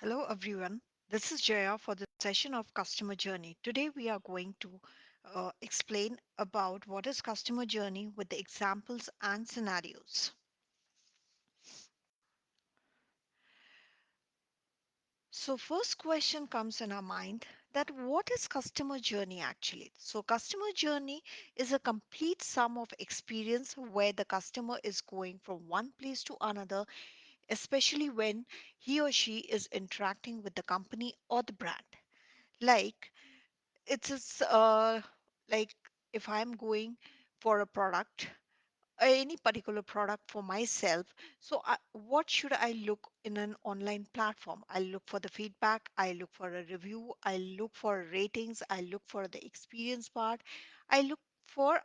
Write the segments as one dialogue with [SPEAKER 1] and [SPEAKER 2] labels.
[SPEAKER 1] Hello, everyone. This is Jaya for the session of customer journey. Today, we are going to explain about what is customer journey with the examples and scenarios. So, first question comes in our mind that what is customer journey actually? So, customer journey is a complete sum of experience where the customer is going from one place to another, especially when he or she is interacting with the company or the brand. Like it's just, like if I'm going for a product, any particular product for myself, so what should I look in an online platform? I look for the feedback, I look for a review, I look for ratings, I look for the experience part, I look for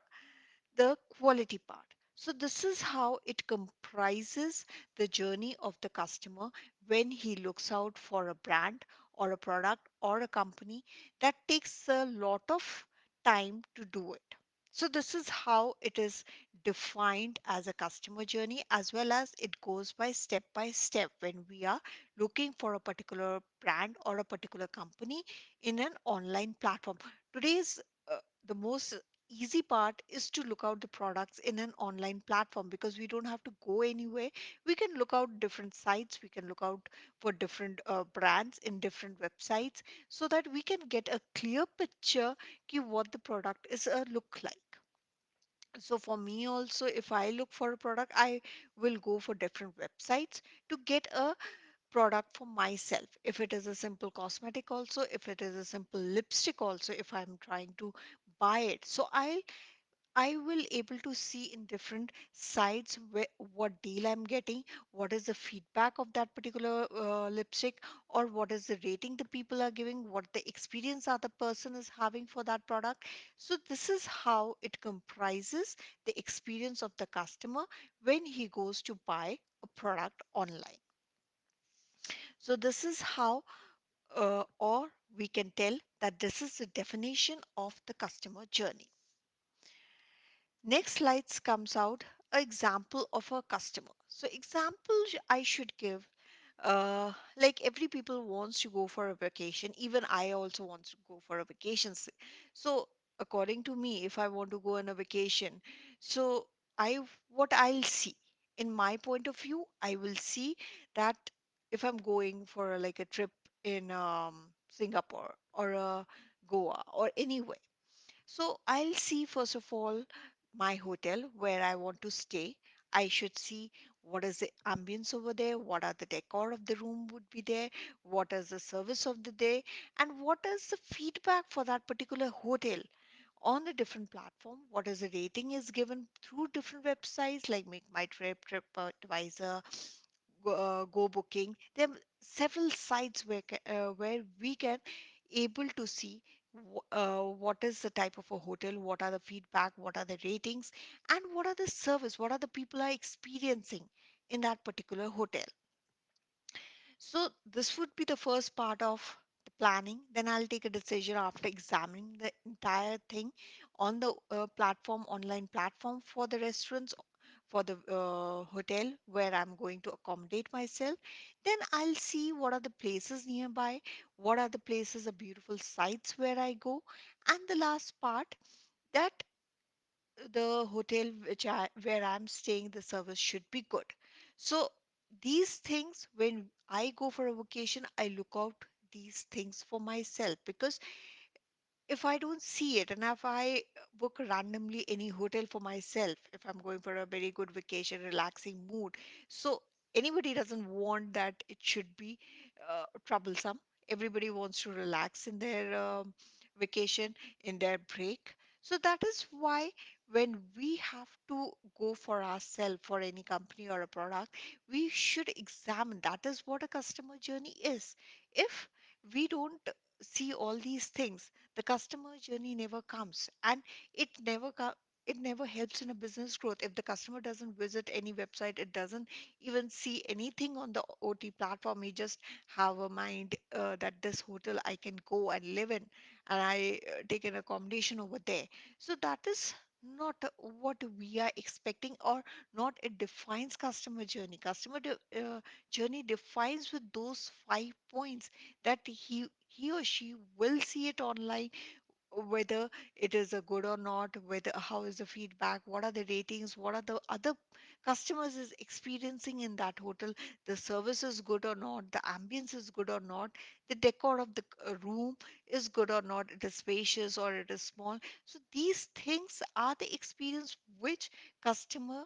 [SPEAKER 1] the quality part. So, this is how it comprises the journey of the customer when he looks out for a brand or a product or a company that takes a lot of time to do it. So, this is how it is defined as a customer journey, as well as it goes by step when we are looking for a particular brand or a particular company in an online platform. Today's the most easy part is to look out the products in an online platform because we don't have to go anywhere. We can look out different sites, we can look out for different brands in different websites so that we can get a clear picture ki what the product is look like. So for me also, if I look for a product, I will go for different websites to get a product for myself. If it is a simple cosmetic also, if it is a simple lipstick also, if I'm trying to buy it, so I will able to see in different sites where what deal I'm getting, what is the feedback of that particular lipstick, or what is the rating the people are giving, what the experience other person is having for that product. So this is how it comprises the experience of the customer when he goes to buy a product online. So this is how, or we can tell that this is the definition of the customer journey. Next slides comes out an example of a customer. So example I should give, like every people wants to go for a vacation. Even I also want to go for a vacation. So according to me, if I want to go on a vacation, so what I'll see in my point of view, I will see that if I'm going for like a trip in Singapore or Goa or anywhere, so I'll see first of all my hotel where I want to stay. I should see what is the ambience over there, what are the decor of the room would be there, what is the service of the day, and what is the feedback for that particular hotel on the different platform. What is the rating is given through different websites like Make My Trip, TripAdvisor, Go Booking. There are several sites where we can able to see what is the type of a hotel, what are the feedback, what are the ratings, and what are the service, what are the people are experiencing in that particular hotel. So this would be the first part of the planning. Then I'll take a decision after examining the entire thing on the platform, online platform for the restaurants, for the hotel where I'm going to accommodate myself. Then I'll see what are the places nearby, what are the places, the beautiful sites where I go, and the last part that the hotel where I'm staying, the service should be good. So these things, when I go for a vacation, I look out these things for myself because if I don't see it and if I book randomly any hotel for myself, if I'm going for a very good vacation, relaxing mood, so anybody doesn't want that it should be troublesome. Everybody wants to relax in their vacation, in their break. So that is why when we have to go for ourselves for any company or a product, we should examine that is what a customer journey is. If we don't see all these things, the customer journey never comes, and it it never helps in a business growth. If the customer doesn't visit any website, it doesn't even see anything on the OT platform, he just have a mind that this hotel I can go and live in, and I take an accommodation over there. So that is not what we are expecting, or not it defines customer journey. Journey defines with those 5 points that he or she will see it online, whether it is a good or not, whether how is the feedback, what are the ratings, what are the other customers is experiencing in that hotel, the service is good or not, the ambience is good or not, the decor of the room is good or not, it is spacious or it is small. So these things are the experience which customer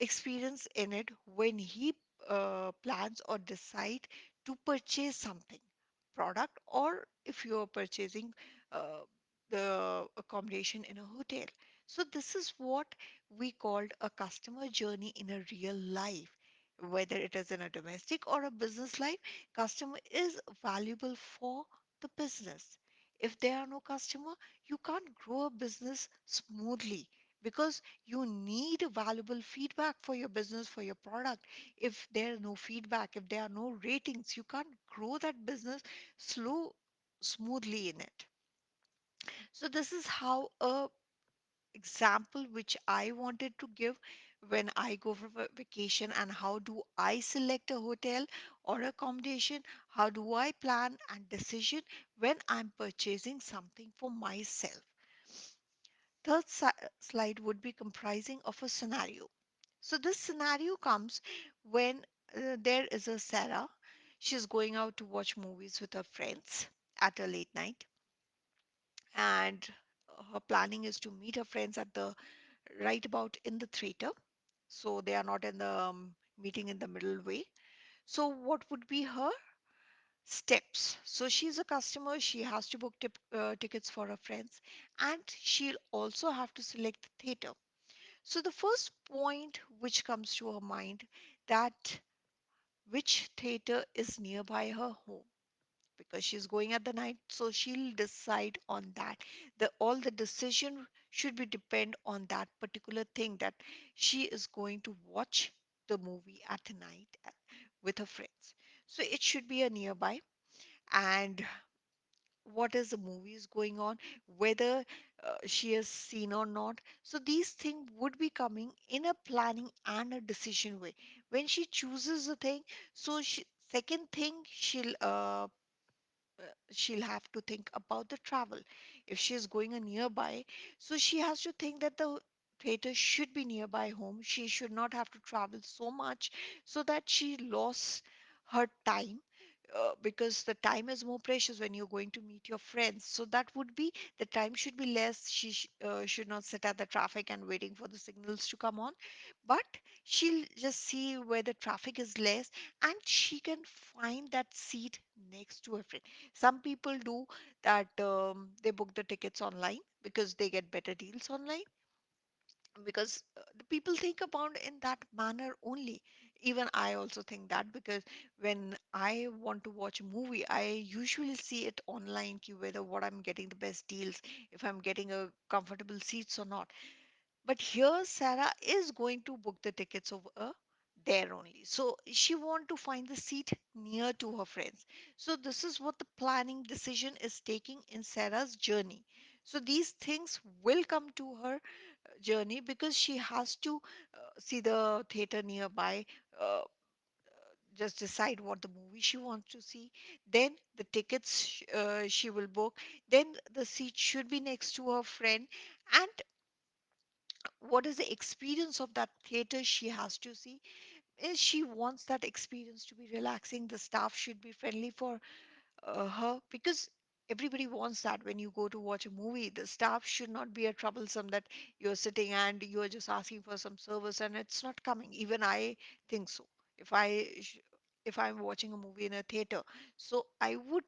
[SPEAKER 1] experience in it when he plans or decide to purchase something, product, or if you are purchasing uh, the accommodation in a hotel. So this is what we called a customer journey in a real life. Whether it is in a domestic or a business life, customer is valuable for the business. If there are no customer, you can't grow a business smoothly, because you need valuable feedback for your business, for your product. If there are no feedback, if there are no ratings, you can't grow that business slow smoothly in it. So this is how a example which I wanted to give when I go for vacation, and how do I select a hotel or accommodation, how do I plan and decision when I'm purchasing something for myself. Slide would be comprising of a scenario. So this scenario comes when there is a Sarah. She's going out to watch movies with her friends at a late night, and her planning is to meet her friends at the right about in the theater. So they are not in the meeting in the middle way. So what would be her steps? So she's a customer. She has to book tickets for her friends, and she'll also have to select the theater. So the first point which comes to her mind, that which theater is nearby her home, because she's going at the night, so she'll decide on that. The all the decision should be depend on that particular thing, that she is going to watch the movie at night with her friends. So it should be a nearby, and what is the movies going on, whether she has seen or not. So these things would be coming in a planning and a decision way. When she chooses a thing, so second thing she'll have to think about the travel. If she's going a nearby, so she has to think that the theater should be nearby home. She should not have to travel so much, so that she lost her time, because the time is more precious when you're going to meet your friends. So that would be, the time should be less. She should not sit at the traffic and waiting for the signals to come on, but she'll just see where the traffic is less, and she can find that seat next to her friend. Some people do that, they book the tickets online because they get better deals online, because the people think about in that manner only. Even I also think that, because when I want to watch a movie, I usually see it online, whether what I'm getting the best deals, if I'm getting a comfortable seats or not. But here Sarah is going to book the tickets over there only. So she want to find the seat near to her friends. So this is what the planning decision is taking in Sarah's journey. So these things will come to her journey, because she has to see the theater nearby, uh, just decide what the movie she wants to see, then the tickets she will book, then the seat should be next to her friend, and what is the experience of that theater she has to see, is she wants that experience to be relaxing, the staff should be friendly for her, because everybody wants that. When you go to watch a movie, the staff should not be a troublesome, that you're sitting and you're just asking for some service and it's not coming. Even I think so. if i sh- if I'm watching a movie in a theater, so I would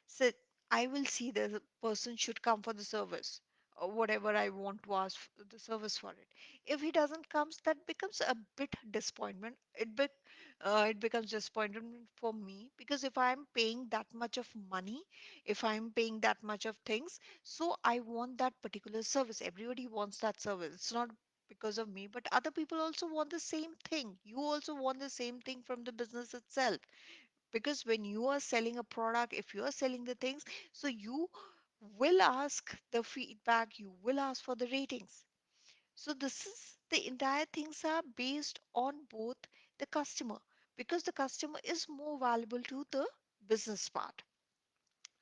[SPEAKER 1] sit, I will see the person should come for the service, or whatever I want to ask the service for it. If he doesn't comes, that becomes a bit disappointment. It becomes disappointment for me, because if I'm paying that much of money, if I'm paying that much of things, so I want that particular service. Everybody wants that service. It's not because of me, but other people also want the same thing. You also want the same thing from the business itself, because when you are selling a product, if you are selling the things, so you will ask the feedback, you will ask for the ratings. So this is the entire things are based on both the customer, because the customer is more valuable to the business part.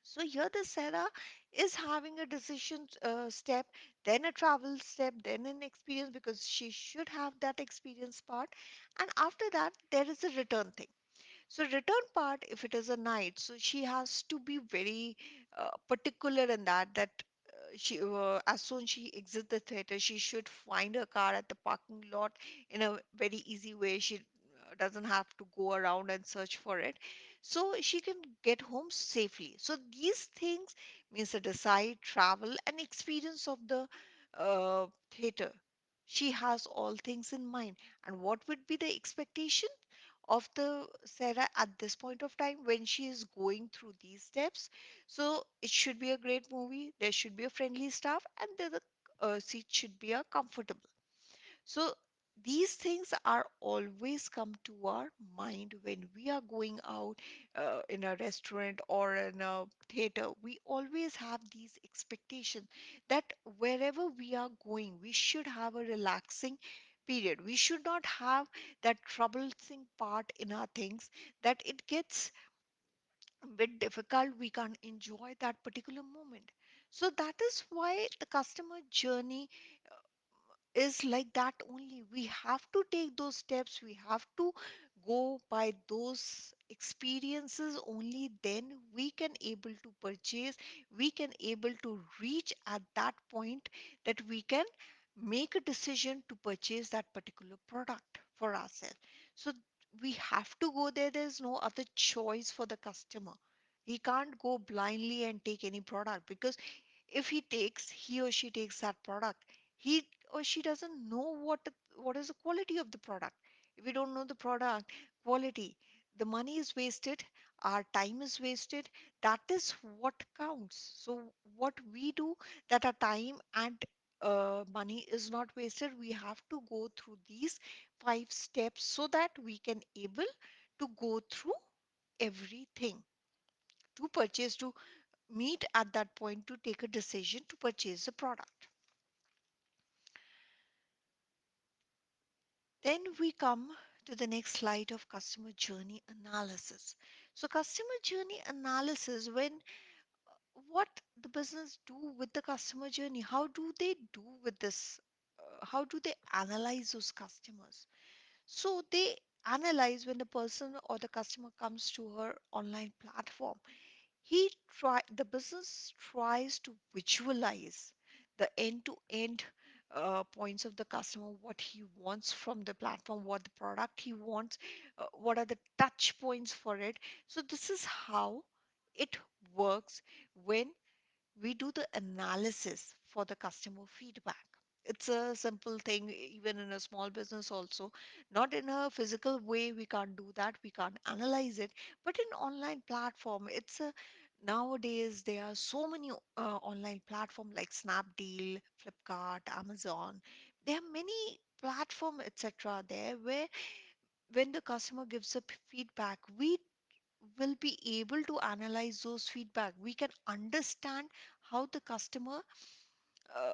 [SPEAKER 1] So here the Sarah is having a decision step, then a travel step, then an experience, because she should have that experience part. And after that, there is a return thing. So return part, if it is a night, so she has to be very particular in that she as soon she exits the theater, she should find her car at the parking lot in a very easy way. She doesn't have to go around and search for it, so she can get home safely. So these things means the decide, travel, and experience of the theater. She has all things in mind, and what would be the expectation of the Sarah at this point of time when she is going through these steps. So it should be a great movie. There should be a friendly staff, and the seat should be a comfortable. So these things are always come to our mind when we are going out in a restaurant or in a theater. We always have these expectations that wherever we are going, we should have a relaxing period. We should not have that troublesome part in our things that it gets a bit difficult. We can't enjoy that particular moment. So that is why the customer journey is like that only. We have to take those steps. We have to go by those experiences only. Then we can able to purchase. We can able to reach at that point that we can make a decision to purchase that particular product for ourselves. So we have to go there. There's no other choice for the customer. He can't go blindly and take any product, because if he or she takes that product, he or she doesn't know what is the quality of the product. If we don't know the product quality, the money is wasted, our time is wasted. That is what counts. So what we do, that our time and money is not wasted, we have to go through these 5 steps so that we can able to go through everything to purchase, to meet at that point, to take a decision to purchase the product. Then we come to the next slide of customer journey analysis. So customer journey analysis, when what the business do with the customer journey, how do they do with this, how do they analyze those customers? So they analyze when the person or the customer comes to her online platform. The business tries to visualize the end-to-end points of the customer, what he wants from the platform, what the product he wants, what are the touch points for it. So this is how it works when we do the analysis for the customer feedback. It's a simple thing, even in a small business, also. Not in a physical way, we can't do that, we can't analyze it. But in online platform, it's a nowadays there are so many online platform like Snapdeal, Flipkart, Amazon. There are many platform, etc. there where when the customer gives a feedback, we will be able to analyze those feedback. We can understand how the customer uh,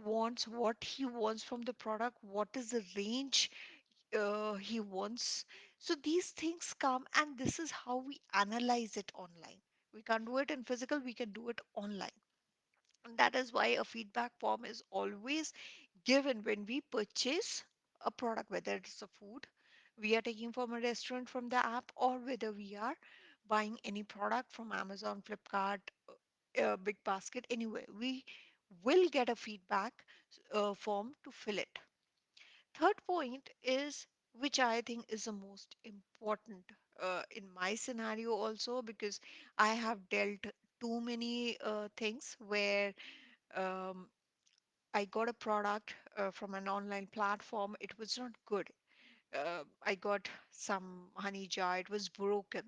[SPEAKER 1] wants, what he wants from the product, what is the range he wants. So these things come, and this is how we analyze it online. We can't do it in physical, we can do it online. And that is why a feedback form is always given when we purchase a product, whether it's a food we are taking from a restaurant from the app, or whether we are buying any product from Amazon, Flipkart, Big Basket, anywhere. We will get a feedback form to fill it. Third point is, which I think is the most important in my scenario also, because I have dealt too many things where um, I got a product from an online platform. It was not good. I got some honey jar. It was broken.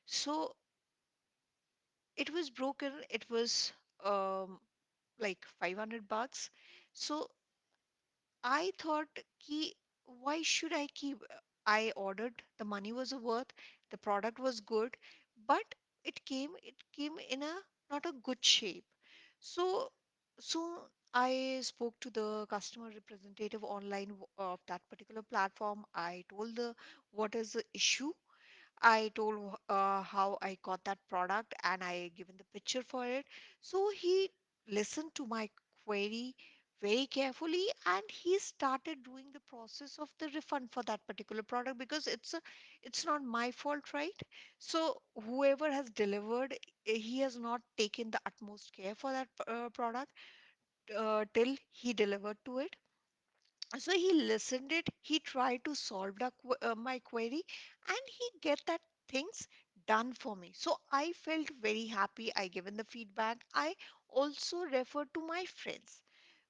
[SPEAKER 1] So it was broken. It was um, like 500 bucks. So I thought, ki, why should I keep? I ordered. The money was worth. The product was good, but it came. It came in a not a good shape. So so. I spoke to the customer representative online of that particular platform. I told the what is the issue. I told how I got that product and I given the picture for it. So he listened to my query very carefully and he started doing the process of the refund for that particular product because it's not my fault, right? So whoever has delivered, he has not taken the utmost care for that product till he delivered to it. So he listened it, he tried to solve my query, and he get that things done for me. So I felt very happy. I given the feedback. I also referred to my friends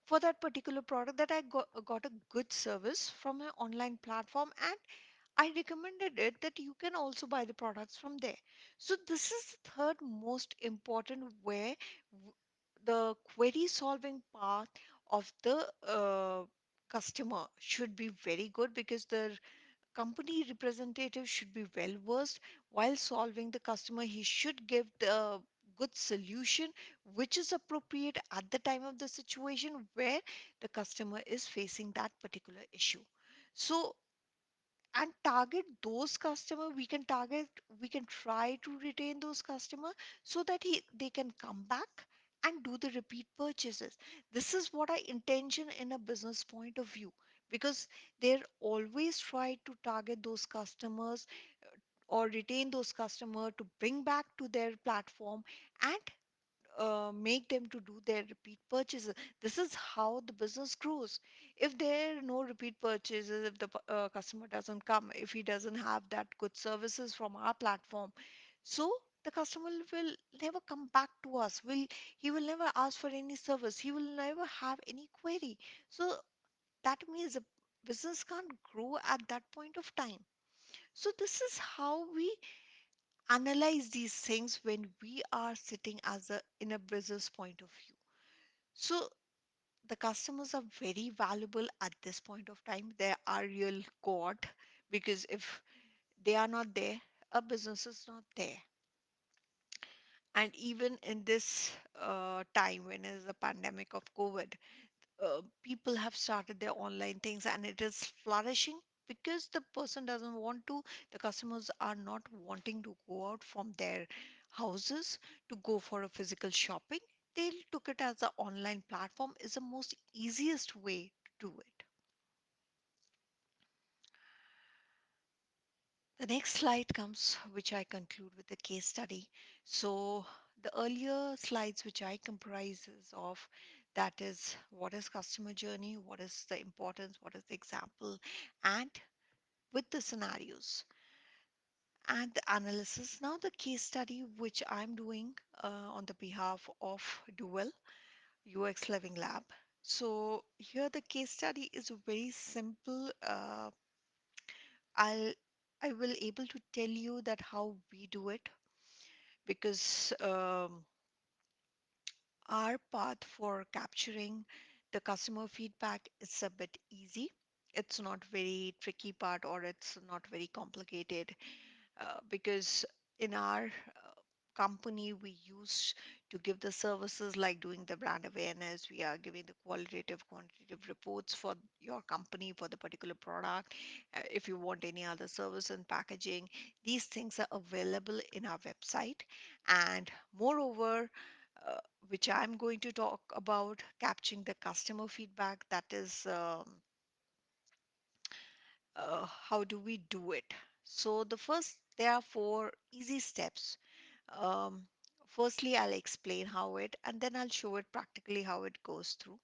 [SPEAKER 1] for that particular product that got a good service from an online platform, and I recommended it that you can also buy the products from there. So this is the third most important where the query solving part of the customer should be very good because the company representative should be well versed while solving the customer. He should give the good solution which is appropriate at the time of the situation where the customer is facing that particular issue. So and target those customer, we can try to retain those customer so that they can come back and do the repeat purchases. This is what I intention in a business point of view, because they're always try to target those customers or retain those customer to bring back to their platform and make them to do their repeat purchases. This is how the business grows. If there are no repeat purchases, if the customer doesn't come, if he doesn't have that good services from our platform, so the customer will never come back to us. He will never ask for any service. He will never have any query. So that means the business can't grow at that point of time. So this is how we analyze these things when we are sitting as a in a business point of view. So the customers are very valuable at this point of time. They are real god, because if they are not there, a business is not there. And even in this time when is the pandemic of COVID, people have started their online things and it is flourishing because the person doesn't want to, the customers are not wanting to go out from their houses to go for a physical shopping. They took it as an online platform is the most easiest way to do it. The next slide comes, which I conclude with the case study. So the earlier slides which I comprises of, that is what is customer journey, what is the importance, what is the example, and with the scenarios and the analysis. Now the case study which I'm doing on the behalf of Dual UX Living Lab. So here the case study is very simple. I'll I will able to tell you that how we do it, because our path for capturing the customer feedback is a bit easy. It's not very tricky part or it's not very complicated, because in our company we use to give the services like doing the brand awareness. We are giving the qualitative quantitative reports for your company for the particular product. If you want any other service and packaging, these things are available in our website. And moreover, uh, which I'm going to talk about, capturing the customer feedback, that is how do we do it. So the first, there are four easy steps. um, Firstly, I'll explain how it, and then I'll show it practically how it goes through.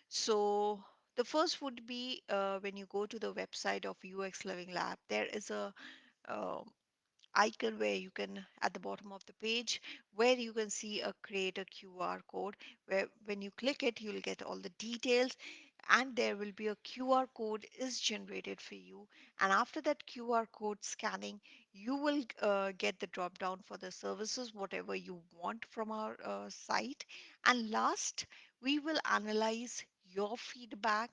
[SPEAKER 1] So the first would be, when you go to the website of UX Living Lab, there is a uh, icon where you can, at the bottom of the page, where you can see a create a QR code, where when you click it you'll get all the details, and there will be a QR code is generated for you. And after that QR code scanning, you will get the drop down for the services whatever you want from our site. And last, we will analyze your feedback,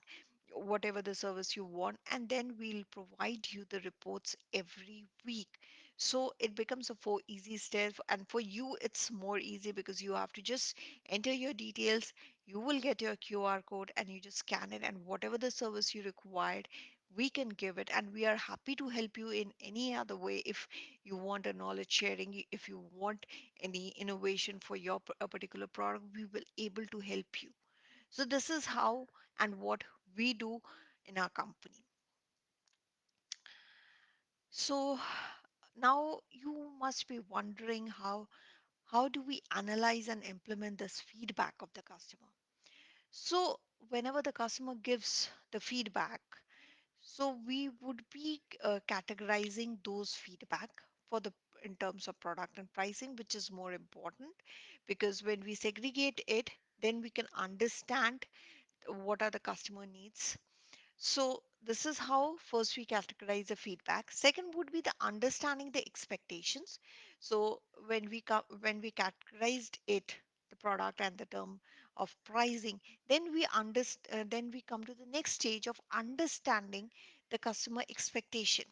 [SPEAKER 1] whatever the service you want, and then we'll provide you the reports every week. So it becomes a four easy step, and for you it's more easy because you have to just enter your details, You will get your QR code and you just scan it, and whatever the service you required, we can give it. And we are happy to help you in any other way. If you want a knowledge sharing, if you want any innovation for your a particular product, we will able to help you. So this is how and what we do in our company. So now you must be wondering how do we analyze and implement this feedback of the customer? So whenever the customer gives the feedback, so we would be categorizing those feedback for the in terms of product and pricing, which is more important, because when we segregate it, then we can understand what are the customer needs. So this is how first we categorize the feedback. Second would be the understanding the expectations. So when we categorized it, the product and the term of pricing, then then we come to the next stage of understanding the customer expectation.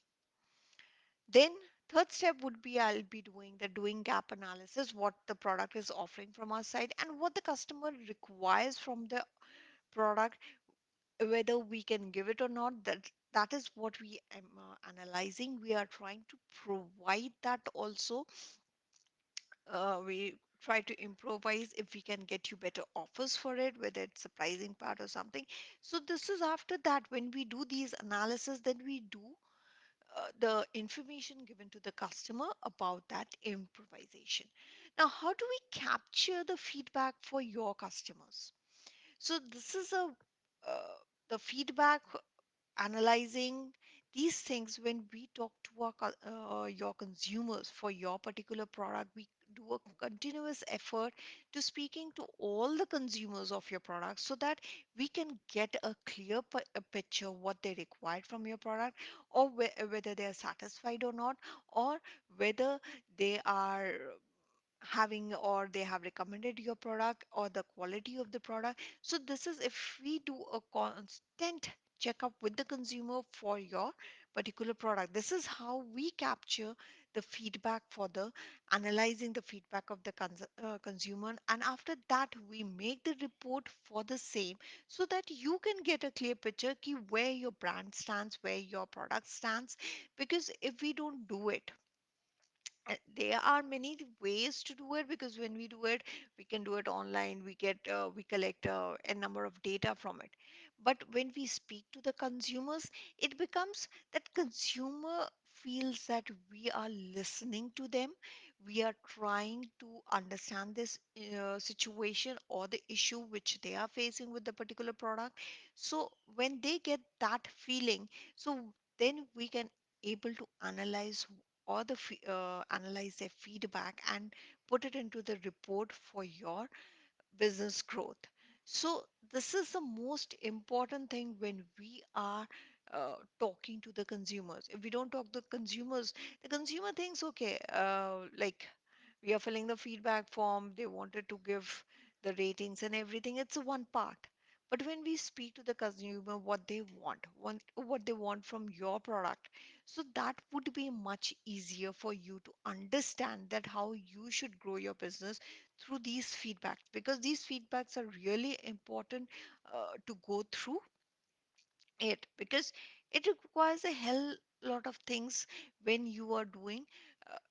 [SPEAKER 1] Then third step would be I'll be doing the doing gap analysis, what the product is offering from our side and what the customer requires from the product, whether we can give it or not. That is what we am analyzing. We are trying to provide that also. We try to improvise if we can get you better offers for it, whether it's a pricing part or something. So this is after that, when we do these analysis, then we do the information given to the customer about that improvisation. Now, how do we capture the feedback for your customers? So this is a the feedback, analyzing these things. When we talk to your consumers for your particular product, we do a continuous effort to speaking to all the consumers of your product, so that we can get a clear a picture what they required from your product, or whether they are satisfied or not, or whether they are having or they have recommended your product, or the quality of the product. So this is if we do a constant checkup with the consumer for your particular product. This is how we capture the feedback for the analyzing the feedback of the consumer, and after that we make the report for the same, so that you can get a clear picture ki where your brand stands, where your product stands. Because if we don't do it, there are many ways to do it, because when we do it, we can do it online, we collect a number of data from it. But when we speak to the consumers, it becomes that consumer feels that we are listening to them, we are trying to understand this situation or the issue which they are facing with the particular product. So when they get that feeling, so then we can able to analyze or analyze their feedback and put it into the report for your business growth. So this is the most important thing when we are talking to the consumers. If we don't talk to the consumers, the consumer thinks, okay, like we are filling the feedback form, they wanted to give the ratings and everything. It's a one part. But when we speak to the consumer, what they want from your product, so that would be much easier for you to understand that how you should grow your business through these feedbacks, because these feedbacks are really important to go through it, because it requires a hell lot of things when you are doing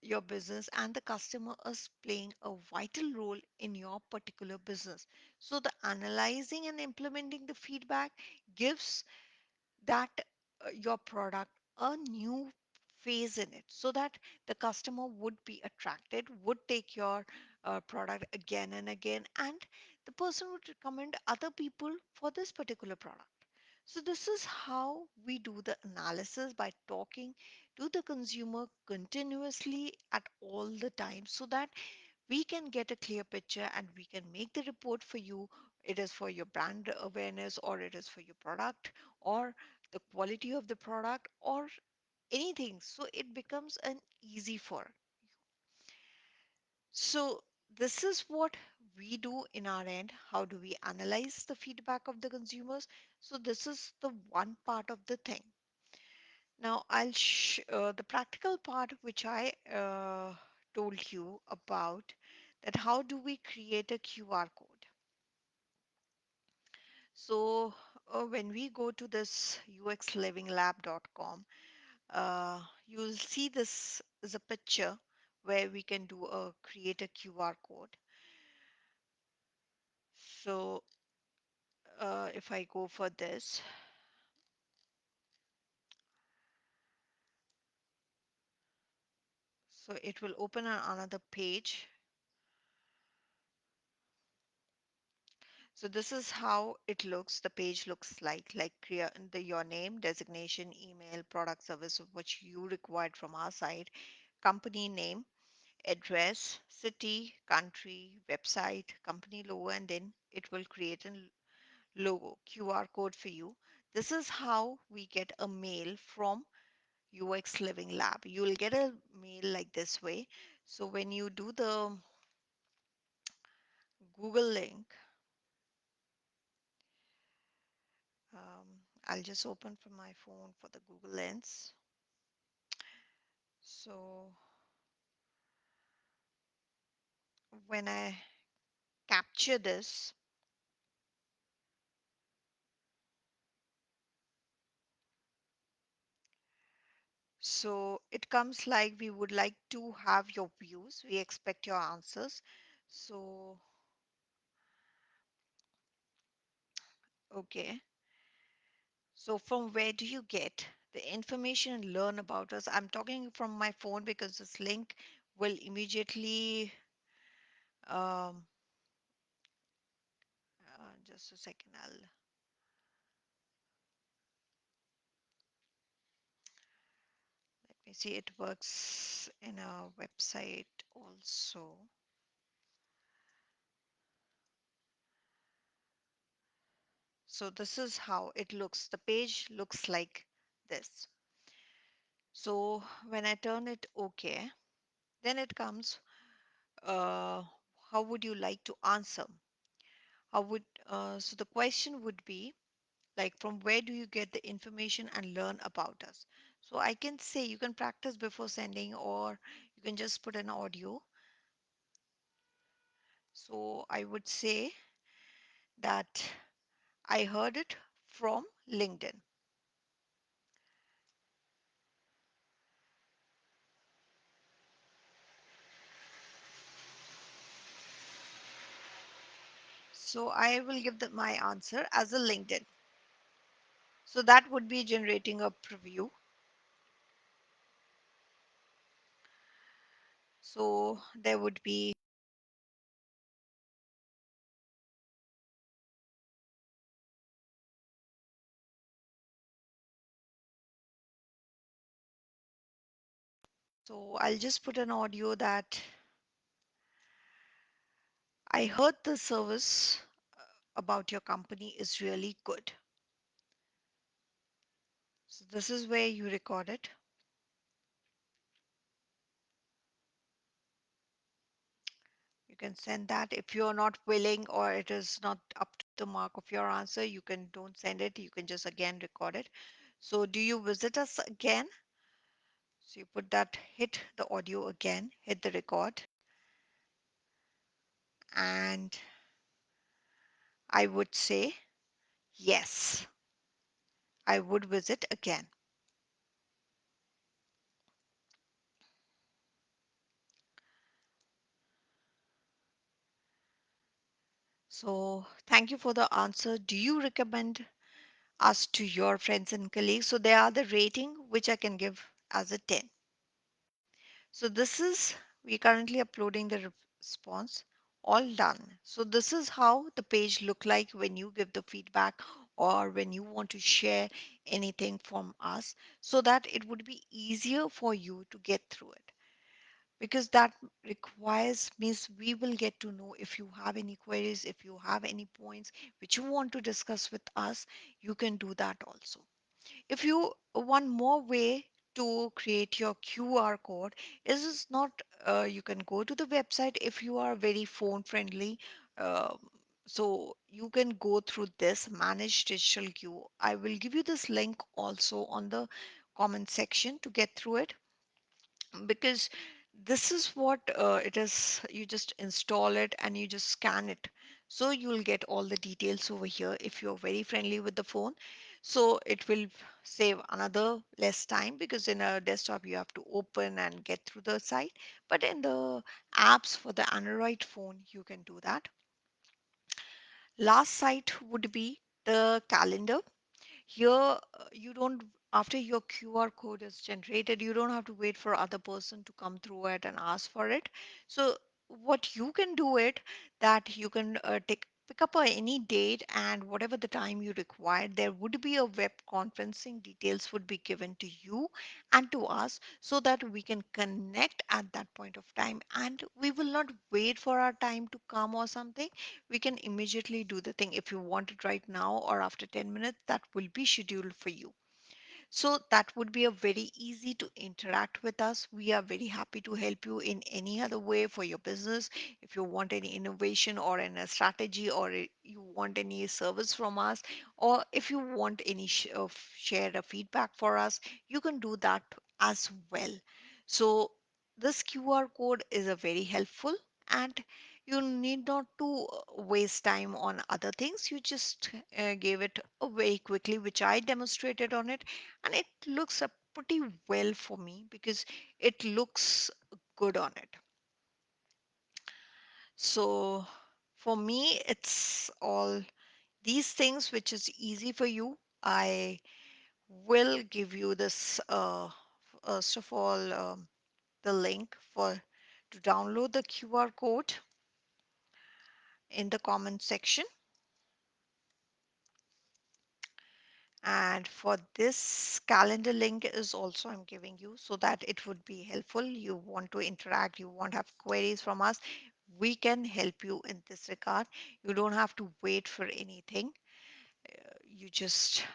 [SPEAKER 1] your business, and the customer is playing a vital role in your particular business. So the analyzing and implementing the feedback gives that your product a new phase in it, so that the customer would be attracted, would take your product again and again, and the person would recommend other people for this particular product. So this is how we do the analysis, by talking to the consumer continuously at all the time, so that we can get a clear picture and we can make the report for you. It is for your brand awareness, or it is for your product, or the quality of the product, or anything. So it becomes an easy for. So this is what we do in our end. How do we analyze the feedback of the consumers? So this is the one part of the thing. Now the practical part which I told you about, that how do we create a QR code. So when we go to this uxlivinglab.com, you'll see this is a picture where we can do a create a QR code. So if I go for this, so it will open another page. So this is how it looks. The page looks like your name, designation, email, product, service, which you required from our side, company name, address, city, country, website, company logo, and then it will create a logo, QR code for you. This is how we get a mail from UX Living Lab. You will get a mail like this way. So when you do the Google link, um, I'll just open from my phone for the Google Lens. So when I capture this, so it comes like we would like to have your views. We expect your answers. So, okay. So from where do you get the information and learn about us? I'm talking from my phone because this link will immediately, um, just a second, let me see, it works in a website also. So this is how it looks. The page looks like this. So when I turn it okay, then it comes, uh, how would you like to answer? So the question would be, like, from where do you get the information and learn about us? So I can say you can practice before sending, or you can just put an audio. So I would say that I heard it from LinkedIn. So I will give my answer as a LinkedIn. So that would be generating a preview. So there would be, so I'll just put an audio that I heard the service about your company is really good. So this is where you record it. You can send that. If you're not willing or it is not up to the mark of your answer, you can don't send it. You can just again record it. So do you visit us again? So you put that, hit the audio again, hit the record, and I would say, yes, I would visit again. So thank you for the answer. Do you recommend us to your friends and colleagues? So they are the rating which I can give as a 10. So this is, we currently uploading the response, all done. So this is how the page look like when you give the feedback or when you want to share anything from us, so that it would be easier for you to get through it, because that requires means we will get to know if you have any queries, if you have any points which you want to discuss with us, you can do that also. If you one more way to create your QR code is not, you can go to the website if you are very phone friendly. Uh, so you can go through this manage digital queue. I will give you this link also on the comment section to get through it, because this is what it is. You just install it and you just scan it. So you'll get all the details over here if you're very friendly with the phone. So it will save another less time because in a desktop you have to open and get through the site. But in the apps for the Android phone, you can do that. Last site would be the calendar. Here, you don't, after your QR code is generated, you don't have to wait for other person to come through it and ask for it. So what you can do it, that you can pick up any date and whatever the time you require, there would be a web conferencing details would be given to you and to us so that we can connect at that point of time, and we will not wait for our time to come or something. We can immediately do the thing. If you want it right now or after 10 minutes, that will be scheduled for you. So that would be a very easy to interact with us. We are very happy to help you in any other way for your business. If you want any innovation or any strategy, or you want any service from us, or if you want any share a feedback for us, you can do that as well. So this QR code is a very helpful, and you need not to waste time on other things. You just gave it very quickly, which I demonstrated on it, and it looks pretty well for me because it looks good on it. So for me, it's all these things which is easy for you. I will give you this first of all, the link for to download the QR code in the comment section. And for this calendar link is also I'm giving you so that it would be helpful. You want to interact, you want to have queries from us, we can help you in this regard. You don't have to wait for anything. You just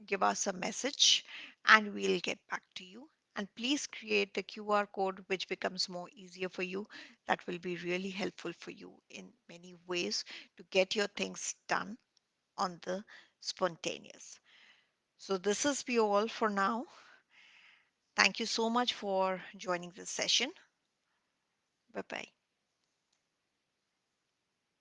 [SPEAKER 1] give us a message and we'll get back to you. And please create the QR code which becomes more easier for you. That will be really helpful for you in many ways to get your things done on the spontaneous. So this is be all for now. Thank you so much for joining this session. Bye bye.